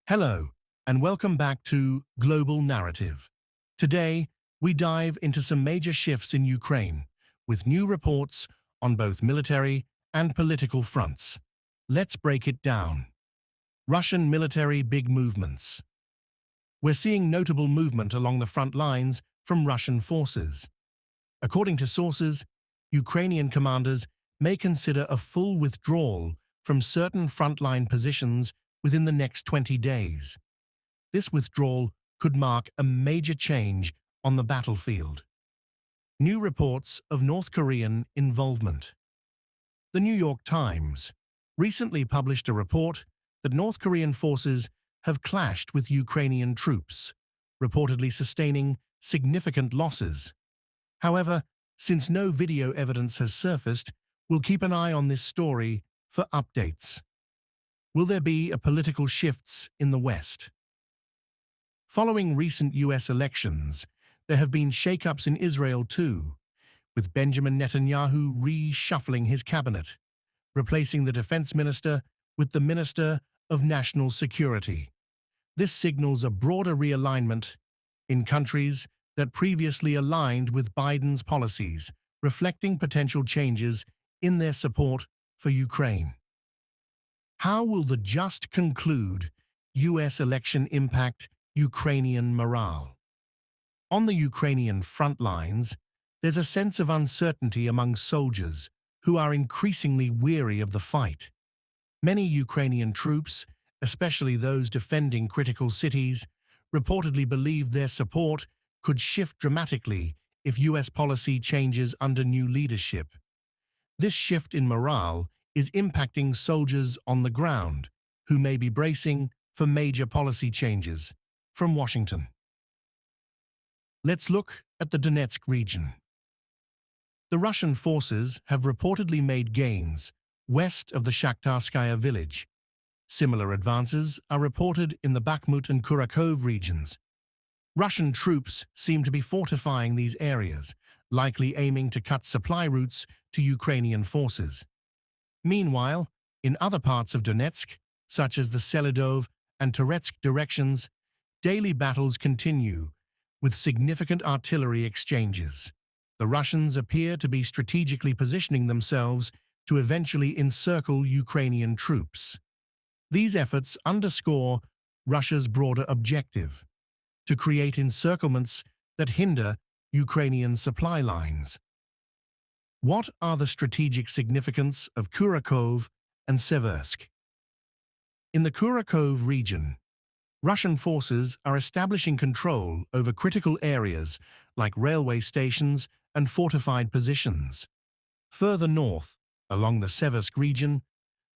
Hello, and welcome back to Global Narrative. Today, we dive into some major shifts in Ukraine, with new reports on both military and political fronts. Let's break it down. Russian military big movements. We're seeing notable movement along the front lines from Russian forces. According to sources, Ukrainian commanders may consider a full withdrawal from certain frontline positions within the next 20 days. This withdrawal could mark a major change on the battlefield. New reports of North Korean involvement. The New York Times recently published a report that North Korean forces have clashed with Ukrainian troops, reportedly sustaining significant losses. However, since no video evidence has surfaced, we'll keep an eye on this story for updates. Will there be political shifts in the West? Following recent US elections, there have been shakeups in Israel too, with Benjamin Netanyahu reshuffling his cabinet, replacing the defense minister with the Minister of National Security. This signals a broader realignment in countries that previously aligned with Biden's policies, reflecting potential changes in their support for Ukraine. How will the just conclude US election impact Ukrainian morale? On the Ukrainian front lines, there's a sense of uncertainty among soldiers who are increasingly weary of the fight. Many Ukrainian troops, especially those defending critical cities, reportedly believe their support could shift dramatically if US policy changes under new leadership. This shift in morale is impacting soldiers on the ground, who may be bracing for major policy changes from Washington. Let's look at the Donetsk region. The Russian forces have reportedly made gains west of the Shakhtarskaya village. Similar advances are reported in the Bakhmut and Kursk regions. Russian troops seem to be fortifying these areas, likely aiming to cut supply routes to Ukrainian forces. Meanwhile, in other parts of Donetsk, such as the Selidov and Toretsk directions, daily battles continue, with significant artillery exchanges. The Russians appear to be strategically positioning themselves to eventually encircle Ukrainian troops. These efforts underscore Russia's broader objective: to create encirclements that hinder Ukrainian supply lines. What are the strategic significance of Kursk and Seversk? In the Kursk region, Russian forces are establishing control over critical areas like railway stations and fortified positions. Further north, along the Seversk region,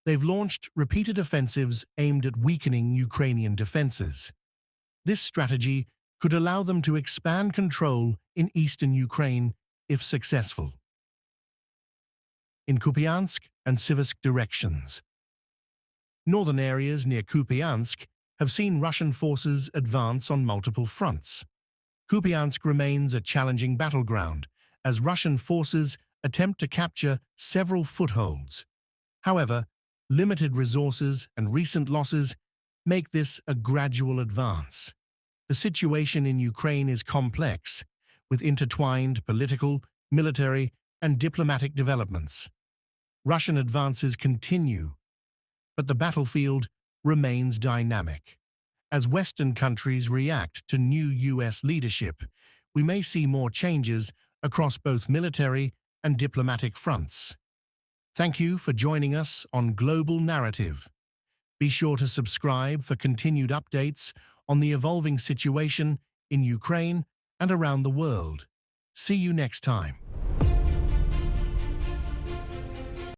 they've launched repeated offensives aimed at weakening Ukrainian defenses. This strategy could allow them to expand control in eastern Ukraine if successful. In Kupiansk and Siversk directions. Northern areas near Kupiansk have seen Russian forces advance on multiple fronts. Kupiansk remains a challenging battleground as Russian forces attempt to capture several footholds. However, limited resources and recent losses make this a gradual advance. The situation in Ukraine is complex, with intertwined political, military, and diplomatic developments. Russian advances continue, but the battlefield remains dynamic. As Western countries react to new US leadership, we may see more changes across both military and diplomatic fronts. Thank you for joining us on Global Narrative. Be sure to subscribe for continued updates on the evolving situation in Ukraine and around the world. See you next time.